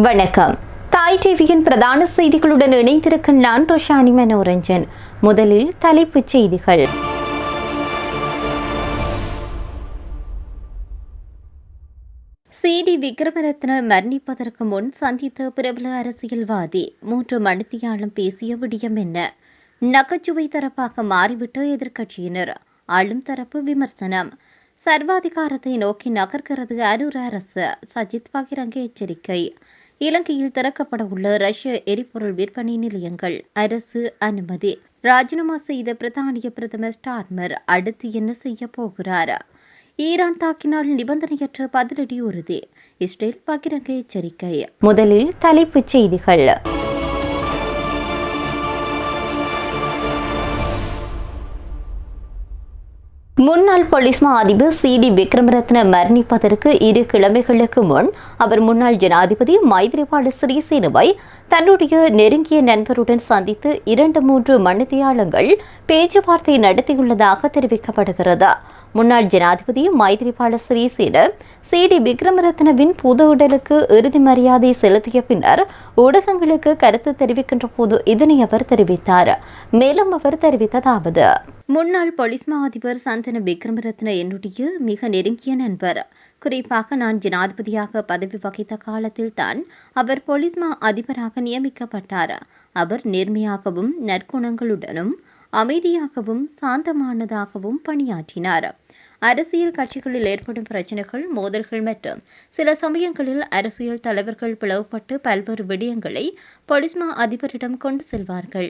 வணக்கம். தாய் டிவியின் பிரதான செய்திகளுடன் இணைந்திருக்கும் நான் ரோஷானி மனோரஞ்சன். முதலில் தலைப்புச் செய்திகள். சி.டி. விக்ரமரத்ன மரணிப்பதற்கு முன் சந்தித்த பிரபல அரசியல்வாதி 3 மணித்தியாலம் பேசிய விடயம் என்ன? நகைச்சுவை தரப்பாக மாறிவிட்ட எதிர்க்கட்சியினர், ஆளும் தரப்பு விமர்சனம். சர்வாதிகாரத்தை நோக்கி நகர்கிறது அனுர அரசு, சஜித் பகிரங்க எச்சரிக்கை. இலங்கையில் திறக்கப்பட உள்ள ரஷ்ய எரிபொருள் விற்பனை நிலையங்கள், அரசு அனுமதி. ராஜினாமா செய்த பிரித்தானிய பிரதமர் ஸ்டார்மர் அடுத்து என்ன செய்ய போகிறார்? ஈரான் தாக்கினால் நிபந்தனையற்ற பதிலடி உறுதி, இஸ்ரேல் பகிரங்க எச்சரிக்கை. முதலில் தலைப்புச் செய்திகள். முன்னாள் போலீஸ் மா அதிபர் சி.டி. விக்ரமரத்ன மரணிப்பதற்கு 2 கிழமைகளுக்கு முன் அவர் முன்னாள் ஜனாதிபதி மைத்ரிபால சிறிசேனவை தன்னுடைய நெருங்கிய நண்பருடன் சந்தித்து 2-3 மணித்தியாலங்கள் பேச்சுவார்த்தை நடத்தியுள்ளதாக தெரிவிக்கப்படுகிறது. முன்னாள் ஜனாதிபதி மைத்ரிபால சிறிசேன சி.டி. விக்ரமரத்னவின் புது உடலுக்கு இறுதி மரியாதை செலுத்திய பின்னர் ஊடகங்களுக்கு கருத்து தெரிவிக்கின்ற போது இதனை அவர் தெரிவித்தார். மேலும் அவர் தெரிவித்ததாவது: முன்னாள் போலீஸ் மா அதிபர் சந்தன விக்ரமரத்ன என்னுடைய மிக நெருங்கிய நண்பர். குறிப்பாக நான் ஜனாதிபதியாக பதவி வகித்த காலத்தில் தான் அவர் போலீஸ் மா அதிபராக நியமிக்கப்பட்டார். அவர் நேர்மையாகவும் நற்குணங்களுடனும் அமைதியாகவும் சாந்தமானதாகவும் பணியாற்றினார். அரசியல் கட்சிகளில் ஏற்படும் பிரச்சினைகள், மோதல்கள் மற்றும் சில சமயங்களில் அரசியல் தலைவர்கள் பிளவுபட்டு பல்வேறு விடயங்களை போலீஸ் மா அதிபரிடம் கொண்டு செல்வார்கள்.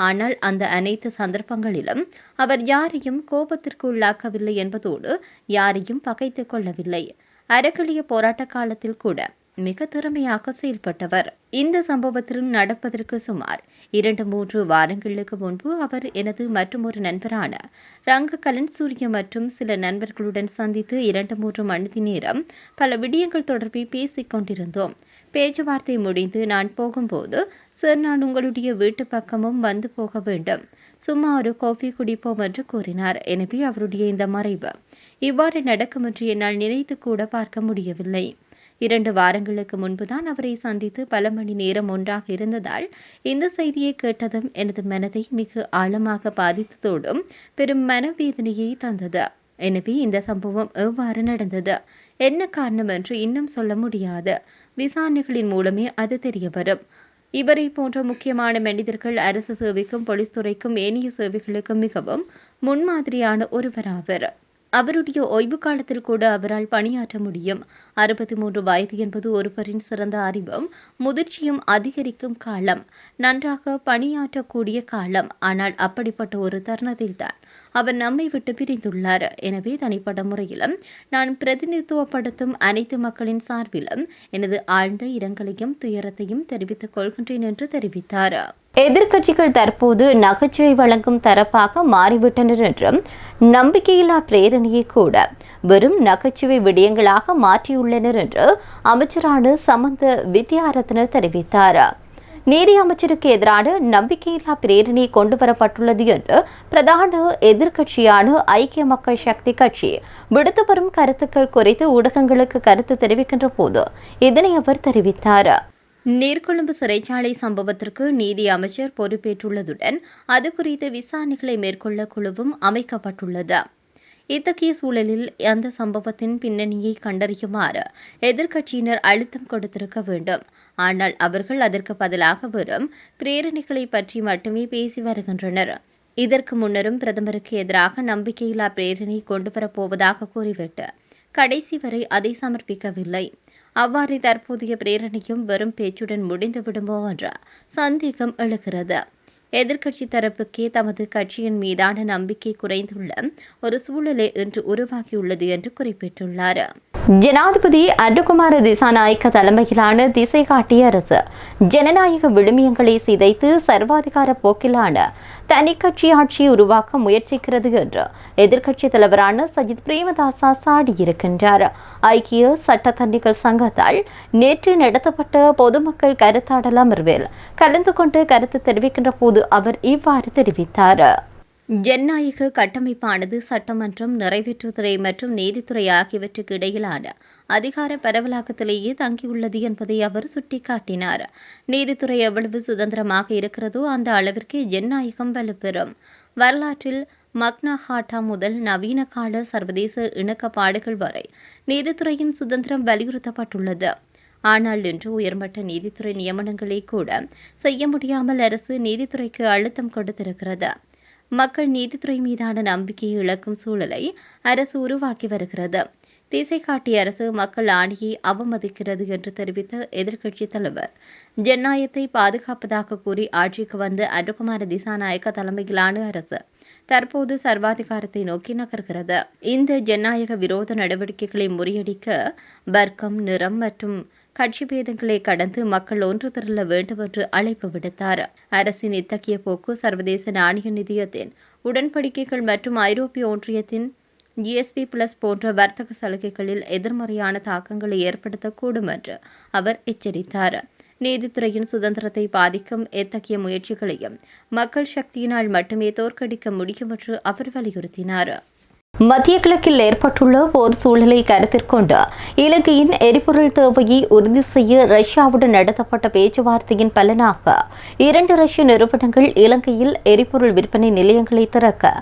ஆனால் அந்த அனைத்து சந்தர்ப்பங்களிலும் அவர் யாரையும் கோபத்திற்கு உள்ளாக்கவில்லை என்பதோடு யாரையும் பகைத்துக் கொள்ளவில்லை. அறக்கலிய போராட்ட காலத்தில் கூட மிக திறமையாக செயல்பட்டவர். இந்த சம்பவத்தில் நடப்பதற்கு சுமார் 2-3 வாரங்களுக்கு முன்பு அவர் எனது மற்றொரு நண்பரான ரங்க கலன் சூரிய மற்றும் சில நண்பர்களுடன் சந்தித்து 2-3 மணி நேரம் பல விடயங்கள் தொடர்பில் பேசிக் கொண்டிருந்தோம். பேச்சுவார்த்தை முடிந்து நான் போகும்போது, சார், நான் உங்களுடைய வீட்டு பக்கமும் வந்து போக வேண்டும், சும்மா ஒரு காஃபி குடிப்போம் என்று கூறினார். எனவே அவருடைய இந்த மறைவு இவ்வாறு நடக்கும் என்று என்னால் நினைத்து கூட பார்க்க முடியவில்லை. 2 வாரங்களுக்கு முன்புதான் அவரை சந்தித்து பல மணி நேரம் ஒன்றாக இருந்ததால் இந்த செய்தியை கேட்டதும் எனது மனதை மிக ஆழமாக பாதித்ததோடும் பெரும் மனவேதனையை தந்தது. எனவே இந்த சம்பவம் எவ்வாறு நடந்தது, என்ன காரணம் என்று இன்னும் சொல்ல முடியாது. விசாரணைகளின் மூலமே அது தெரிய வரும். இவரை போன்ற முக்கியமான மனிதர்கள் அரசு சேவைக்கும் போலீஸ் துறைக்கும் ஏனைய சேவைகளுக்கும் மிகவும் முன்மாதிரியான ஒருவராவர். அவருடைய ஓய்வு காலத்தில் கூட அவரால் பணியாற்ற முடியும். 63 வயது என்பது ஒருவரின் சிறந்த அறிவும் முதிர்ச்சியும் அதிகரிக்கும் காலம், நன்றாக பணியாற்றக்கூடிய காலம். ஆனால் அப்படிப்பட்ட ஒரு தருணத்தில் தான் அவர் நம்மை விட்டு பிரிந்துள்ளார். எனவே தனிப்பட்ட முறையிலும் நான் பிரதிநிதித்துவப்படுத்தும் அனைத்து மக்களின் சார்பிலும் எனது ஆழ்ந்த இரங்கலையும் துயரத்தையும் தெரிவித்துக் கொள்கின்றேன் என்று தெரிவித்தார். எதிர்க்கட்சிகள் தற்போது நகைச்சுவை வழங்கும் தரப்பாக மாறிவிட்டனர் என்றும், நம்பிக்கையில்லா பிரேரணையை கூட வெறும் நகைச்சுவை விடயங்களாக மாற்றியுள்ளனர் என்று அமைச்சரான சமந்த வித்யாரத்ன தெரிவித்தார். நீதி அமைச்சருக்கு எதிரான நம்பிக்கையில்லா பிரேரணை கொண்டுவரப்பட்டுள்ளது என்று பிரதான எதிர்க்கட்சியான ஐக்கிய மக்கள் சக்தி கட்சி விடுத்து வரும் கருத்துக்கள் குறித்து ஊடகங்களுக்கு கருத்து தெரிவிக்கின்ற போது இதனை அவர் தெரிவித்தார். நீர்கொழும்பு சிறைச்சாலை சம்பவத்திற்கு நீதி அமைச்சர் பொறுப்பேற்றுள்ளதுடன் அது குறித்து விசாரணைகளை மேற்கொள்ள குழுவும் அமைக்கப்பட்டுள்ளது. இத்தகைய சூழலில் அந்த சம்பவத்தின் பின்னணியை கண்டறியுமாறு எதிர்க்கட்சியினர் அழுத்தம் கொடுத்திருக்க வேண்டும். ஆனால் அவர்கள் அதற்கு பதிலாக வெறும் பிரேரணைகளை பற்றி மட்டுமே பேசி வருகின்றனர். இதற்கு முன்னரும் பிரதமருக்கு எதிராக நம்பிக்கையில்லா பிரேரணை கொண்டுவரப்போவதாக கூறிவிட்டு கடைசி வரை அதை சமர்ப்பிக்கவில்லை. அவ்வாறு தற்போதைய பிரேரணையும் வெறும் பேச்சுடன் முடிந்து விடுமோ என்ற சந்தேகம் எழுகிறது. எதிர்க்கட்சி தரப்புக்கே தமது கட்சியின் மீதான நம்பிக்கை குறைந்துள்ள ஒரு சூழலே இன்று உருவாகியுள்ளது என்று குறிப்பிட்டுள்ளார். ஜனாதிபதி அனுகுமார திசாநாயக்க தலைமையிலான திசை காட்டிய அரசு ஜனநாயக விழுமியங்களை சிதைத்து சர்வாதிகார போக்கிலான தனி கட்சி ஆட்சியை உருவாக்க முயற்சிக்கிறது என்று எதிர்க்கட்சி தலைவரான சஜித் பிரேமதாசா சாடியிருக்கின்றார். ஐக்கிய சட்டத்தரணிகள் சங்கத்தால் நேற்று நடத்தப்பட்ட பொதுமக்கள் கருத்தாடல் அமர்வில் கலந்து கொண்டு கருத்து தெரிவிக்கின்ற போது அவர் இவ்வாறு தெரிவித்தார். ஜனநாயக கட்டமைப்பானது சட்டமன்றம், நிறைவேற்றுத்துறை மற்றும் நீதித்துறை ஆகியவற்றுக்கு இடையிலான அதிகார பரவலாக்கத்திலேயே தங்கியுள்ளது என்பதை அவர் சுட்டிக்காட்டினார். நீதித்துறை எவ்வளவு சுதந்திரமாக இருக்கிறதோ அந்த அளவிற்கு ஜனநாயகம் வலுப்பெறும். வரலாற்றில் மக்னா ஹாட்டா முதல் நவீன கால சர்வதேச இணக்கப்பாடுகள் வரை நீதித்துறையின் சுதந்திரம் வலியுறுத்தப்பட்டுள்ளது. ஆனால் இன்று உயர்மட்ட நீதித்துறை நியமனங்களை கூட செய்ய முடியாமல் அரசு நீதித்துறைக்கு அழுத்தம் கொடுத்திருக்கிறது. மக்கள் நீதித்துறை மீதான நம்பிக்கையை இழக்கும் சூழலை அரசு உருவாக்கி வருகிறது. திசை காட்டிய அரசு மக்கள் ஆணையை அவமதிக்கிறது என்று தெரிவித்த எதிர்க்கட்சித் தலைவர், ஜனநாயகத்தை பாதுகாப்பதாக கூறி ஆட்சிக்கு வந்த அனுகுமார திசாநாயக்க தலைமையிலான அரசு தற்போது சர்வாதிகாரத்தை நோக்கி நகர்கிறது. இந்த ஜனநாயக விரோத நடவடிக்கைகளை முறியடிக்க வர்க்கம், நிறம் மற்றும் கட்சி பேதங்களை கடந்து மக்கள் ஒன்று திரள வேண்டும் என்று அழைப்பு விடுத்தார். அரசின் இத்தகைய போக்கு சர்வதேச நாணய நிதியத்தின் உடன்படிக்கைகள் மற்றும் ஐரோப்பிய ஒன்றியத்தின் GSP+ போன்ற வர்த்தக சலுகைகளில் எதிர்மறையான தாக்கங்களை ஏற்படுத்தக்கூடும் என்று அவர் எச்சரித்தார். நீதித்துறையின் சுதந்திரத்தை பாதிக்கும் எத்தகைய முயற்சிகளையும் மக்கள் சக்தியினால் மட்டுமே தோற்கடிக்க முடியும் என்று அவர் வலியுறுத்தினார். மத்திய கிழக்கில் ஏற்பட்டுள்ள போர் சூழலை கருத்திற்கொண்டு இலங்கையின் எரிபொருள் தேவையை உறுதி செய்ய ரஷ்யாவுடன் நடத்தப்பட்ட பேச்சுவார்த்தையின் பலனாக 2 ரஷ்ய நிறுவனங்கள் இலங்கையில் எரிபொருள் விற்பனை நிலையங்களை திறக்க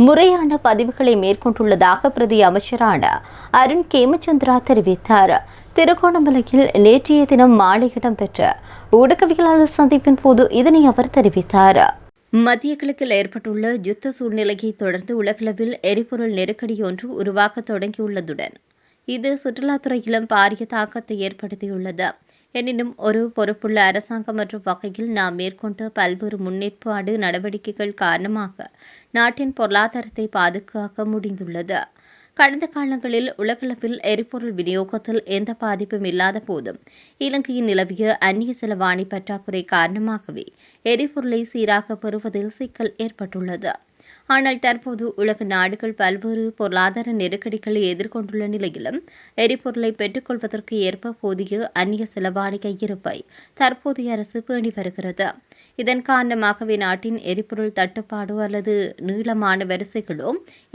முறையான பதிவுகளை மேற்கொண்டுள்ளதாக பிரதி அமைச்சரான அருண் கேமச்சந்திரா தெரிவித்தார். திருகோணமலையில் நேற்றைய தினம் மாலை இடம்பெற்ற ஊடகவியலாளர் சந்திப்பின் போது இதனை அவர் தெரிவித்தார். மத்திய கிழக்கில் ஏற்பட்டுள்ள யுத்த சூழ்நிலையை தொடர்ந்து உலகளவில் எரிபொருள் நெருக்கடி ஒன்று உருவாக்க தொடங்கியுள்ளதுடன் இது சுற்றுலாத்துறையிலும் பாரிய தாக்கத்தை ஏற்படுத்தியுள்ளது. எனினும் ஒரு பொறுப்புள்ள அரசாங்கம் என்ற வகையில் நாம் மேற்கொண்ட பல்வேறு முன்னேற்பாடு நடவடிக்கைகள் காரணமாக நாட்டின் பொருளாதாரத்தை பாதுகாக்க முடிந்துள்ளது. கடந்த காலங்களில் உலகளவில் எரிபொருள் விநியோகத்தில் எந்த பாதிப்பும் இல்லாத போதும் இலங்கையில் நிலவிய அந்நிய செலவாணி பற்றாக்குறை காரணமாகவே எரிபொருளை சீராக பெறுவதில் சிக்கல் ஏற்பட்டுள்ளது. ஆனால் தற்போது உலக நாடுகள் பல்வேறு பொருளாதார நெருக்கடிகளை எதிர்கொண்டுள்ள நிலையிலும் எரிபொருளை பெற்றுக்கொள்வதற்கு ஏற்ப போதிய அந்நிய செலவாணி கையிருப்பை தற்போதைய அரசு பேணி வருகிறது. இதன் காரணமாகவே நாட்டின் எரிபொருள் தட்டுப்பாடோ அல்லது நீளமான வரிசைகளோ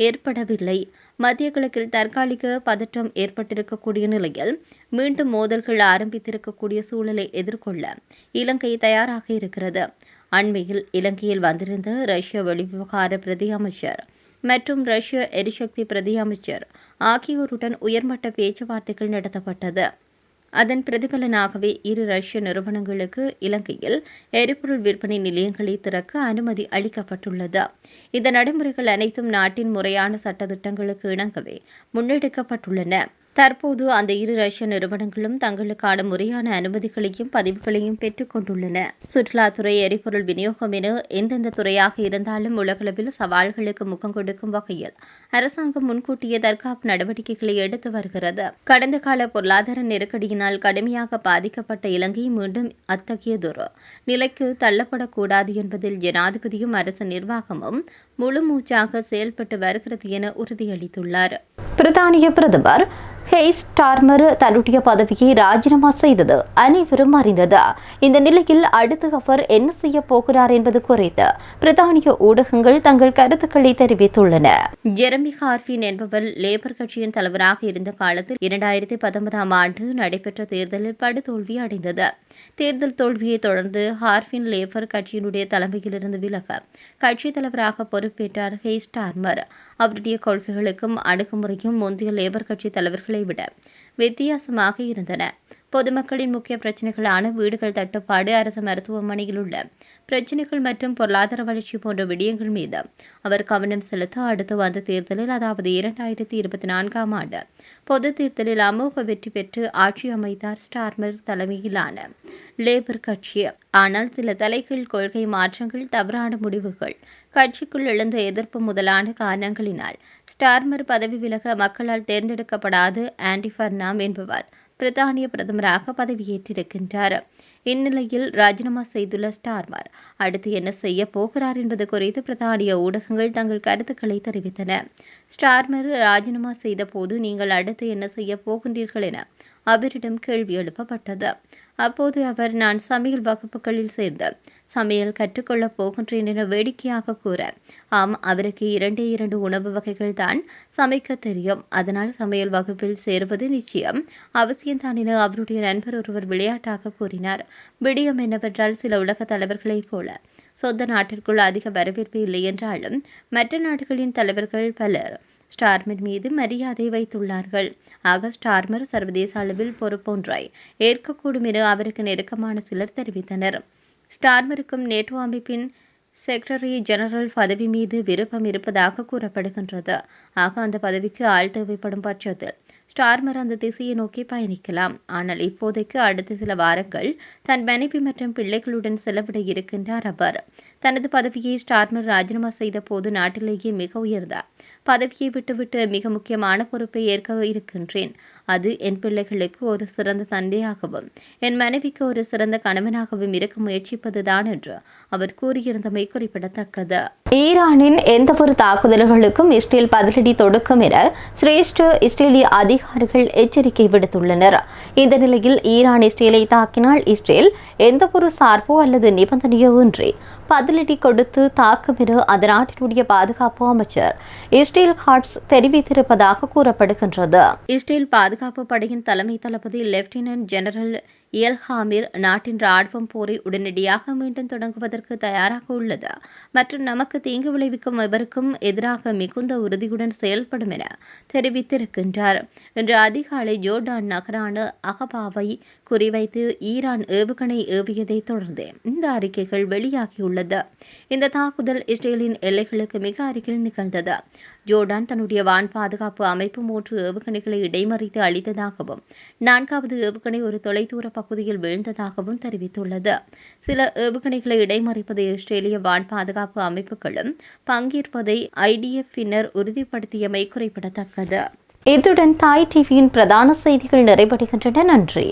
ஏற்படவில்லை. மத்திய கிழக்கில் தற்காலிக பதற்றம் ஏற்பட்டிருக்கக்கூடிய நிலையில் மீண்டும் மோதல்கள் ஆரம்பித்திருக்கக்கூடிய சூழலை எதிர்கொள்ள இலங்கை தயாராக இருக்கிறது. அண்மையில் இலங்கையில் வந்திருந்த ரஷ்ய வெளிவிவகார பிரதி அமைச்சர் மற்றும் ரஷ்ய எரிசக்தி பிரதி அமைச்சர் ஆகியோருடன் உயர்மட்ட பேச்சுவார்த்தைகள் நடத்தப்பட்டது. அதன் பிரதிபலனாகவே 2 ரஷ்ய நிறுவனங்களுக்கு இலங்கையில் எரிபொருள் விற்பனை நிலையங்களை திறக்க அனுமதி அளிக்கப்பட்டுள்ளது. இந்த நடைமுறைகள் அனைத்தும் நாட்டின் முறையான சட்டத்திட்டங்களுக்கு இணங்கவே முன்னெடுக்கப்பட்டுள்ளன. தற்போது அந்த 2 ரஷ்ய நிறுவனங்களும் தங்களுக்கான முறையான அனுமதிகளையும் பதிவுகளையும் பெற்றுக் கொண்டுள்ளன. சுற்றுலாத்துறை, எரிபொருள் விநியோகம் என எந்தெந்த துறையாக இருந்தாலும் உலகளவில் சவால்களுக்கு முகம் கொடுக்கும் வகையில் அரசாங்கம் முன்கூட்டிய தற்காப்பு நடவடிக்கைகளை எடுத்து வருகிறது. கடந்த கால பொருளாதார நெருக்கடியினால் கடுமையாக பாதிக்கப்பட்ட இலங்கை மீண்டும் அத்தகையதொரு நிலைக்கு தள்ளப்படக்கூடாது என்பதில் ஜனாதிபதியும் அரசு நிர்வாகமும் முழுமூச்சாக செயல்பட்டு வருகிறது என உறுதியளித்துள்ளார். பிரித்தானிய பிரதமர் கெய்ர் ஸ்டார்மர் தன்னுடைய பதவியை ராஜினாமா செய்தது அனைவரும் அறிந்தது. இந்த நிலையில் அடுத்து அவர் என்ன செய்ய போகிறார் என்பது குறித்து பிரித்தானிய ஊடகங்கள் தங்கள் கருத்துக்களை தெரிவித்துள்ளன. ஜெரமி கார்பின் என்பவர் லேபர் கட்சியின் தலைவராக இருந்த காலத்தில் 2019ஆம் ஆண்டு நடைபெற்ற தேர்தலில் படுதோல்வி அடைந்தது. தேர்தல் தோல்வியை தொடர்ந்து ஹார்பின் லேபர் கட்சியினுடைய தலைமையிலிருந்து விலக கட்சித் தலைவராக பொறுப்பேற்றார் கெய்ர் ஸ்டார்மர். அவருடைய கொள்கைகளுக்கும் அணுகுமுறையும் முந்தைய லேபர் கட்சி தலைவர்களை விட வித்தியாசமாக இருந்தன. பொதுமக்களின் முக்கிய பிரச்சினைகளான வீடுகள் தட்டுப்பாடு, அரசு மருத்துவமனையில் உள்ள பிரச்சினைகள் மற்றும் பொருளாதார வளர்ச்சி போன்ற விடயங்கள் மீது அவர் கவனம் செலுத்த அடுத்து வந்த தேர்தலில், அதாவது 2024ஆம் ஆண்டு பொது தேர்தலில் அமோக வெற்றி பெற்று ஆட்சி அமைத்தார் ஸ்டார்மர் தலைமையிலான லேபர் கட்சி. ஆனால் சில தலைகீழ் கொள்கை மாற்றங்கள், தவறான முடிவுகள், கட்சிக்குள் எழுந்த எதிர்ப்பு முதலான காரணங்களினால் ஸ்டார்மர் பதவி விலக மக்களால் தேர்ந்தெடுக்கப்படாது ஆண்டி பர்னாம் என்பவர் பிரித்தானிய பிரதமராக பதவியேற்றிருக்கின்றார். இந்நிலையில் ராஜினாமா செய்துள்ள ஸ்டார்மர் அடுத்து என்ன செய்ய போகிறார் என்பது குறித்து பிரித்தானிய ஊடகங்கள் தங்கள் கருத்துக்களை தெரிவித்தன. ஸ்டார்மர் ராஜினாமா செய்த போது நீங்கள் அடுத்து என்ன செய்ய போகின்றீர்கள் என அவரிடம் கேள்வி எழுப்பப்பட்டது. அப்போது அவர், நான் சமையல் வகுப்புகளில் சேர்ந்து சமையல் கற்றுக்கொள்ளப் போகின்றேன் என வேடிக்கையாக கூற, ஆம், அவருக்கு 2 உணவு வகைகள் தான் சமைக்க தெரியும், அதனால் சமையல் வகுப்பில் சேருவது நிச்சயம் அவசியம்தான் என அவருடைய நண்பர் ஒருவர் விளையாட்டாக கூறினார். விடயம் என்னவென்றால், சில உலக தலைவர்களைப் போல சொந்த நாட்டிற்குள் அதிக வரவேற்பு இல்லை என்றாலும் மற்ற நாடுகளின் தலைவர்கள் பலர் ஸ்டார்மர் மீது மரியாதை வைத்துள்ளார்கள். ஆக ஸ்டார்மர் சர்வதேச அளவில் பொறுப்பொன்றை ஏற்கக்கூடும் என அவருக்கு நெருக்கமான சிலர் தெரிவித்தனர். ஸ்டார்மருக்கும் நேட்டோ அமைப்பின் செக்ரட்டரி ஜெனரல் பதவி மீது விருப்பம் இருப்பதாக கூறப்படுகின்றது. ஆக அந்த பதவிக்கு ஆள் தேவைப்படும் பட்சத்தில் ஸ்டார்மர் அந்த திசையை நோக்கி பயணிக்கலாம். ஆனால் இப்போதைக்கு அடுத்த சில வாரங்கள் தன் மனைவி மற்றும் பிள்ளைகளுடன் செலவிட இருக்கின்றார் அவர். தனது பதவியை ஸ்டார்மர் ராஜினாமா செய்த போது நாட்டிலேயே மிக உயர்ந்த பதவியை விட்டுவிட்டு மிக முக்கியமான பொறுப்பை ஏற்க இருக்கின்றேன். அது என் பிள்ளைகளுக்கு ஒரு சிறந்த தந்தையாகவும் என் மனைவிக்கு ஒரு சிறந்த கணவனாகவும் இருக்க முயற்சிப்பதுதான் என்று அவர் கூறியிருந்தமை குறிப்பிடத்தக்கது. ஈரானின் எந்தவொரு தாக்குதல்களுக்கும் இஸ்ரேல் பதிலடி தொடுக்கும் என சிரேஷ்ட இஸ்ரேலிய அதிகாரிகள் எச்சரிக்கை விடுத்துள்ளனர். இந்த நிலையில் ஈரான் இஸ்ரேலை தாக்கினால் இஸ்ரேல் எந்தவொரு சார்போ அல்லது நிபந்தனையோ இன்றி பதிலடி கொடுத்து தாக்கும் என அந்த நாட்டினுடைய பாதுகாப்பு அமைச்சர் இஸ்ரேல் காட்ஸ் தெரிவித்திருப்பதாக கூறப்படுகின்றது. இஸ்ரேல் பாதுகாப்பு படையின் தலைமை தளபதி லெப்டினன்ட் ஜெனரல் எல்ஹாமிர் நாட்டின் ராணுவம் போரை உடனடியாக மீண்டும் தொடங்குவதற்கு தயாராக உள்ளது மற்றும் நமக்கு தீங்கு விளைவிக்கும் எவருக்கும் எதிராக மிகுந்த உறுதியுடன் செயல்படும் என தெரிவித்திருக்கின்றார். இன்று அதிகாலை ஜோர்டான் நகரான அகபாவை குறிவைத்து ஈரான் ஏவுகணை ஏவியதை தொடர்ந்து இந்த அறிக்கைகள் வெளியாகியுள்ளது. இந்த தாக்குதல் இஸ்ரேலின் எல்லைகளுக்கு மிக அருகில் நிகழ்ந்தது. ஜோர்டான் தன்னுடைய வான் பாதுகாப்பு அமைப்பு 3 ஏவுகணைகளை இடைமறித்து அளித்ததாகவும் 4வது ஏவுகணை ஒரு தொலைதூர பகுதியில் வீழ்ந்ததாகவும் தெரிவித்துள்ளது. சில ஏவுகணைகளை இடைமறிப்பதை இஸ்ரேலிய வான் பாதுகாப்பு அமைப்புகளும் பங்கேற்பதை IDF பின்னர் உறுதிப்படுத்தியமை குறிப்பிடத்தக்கது. இத்துடன் தாய் டிவியின் பிரதான செய்திகள் நிறைவடைகின்றன. நன்றி.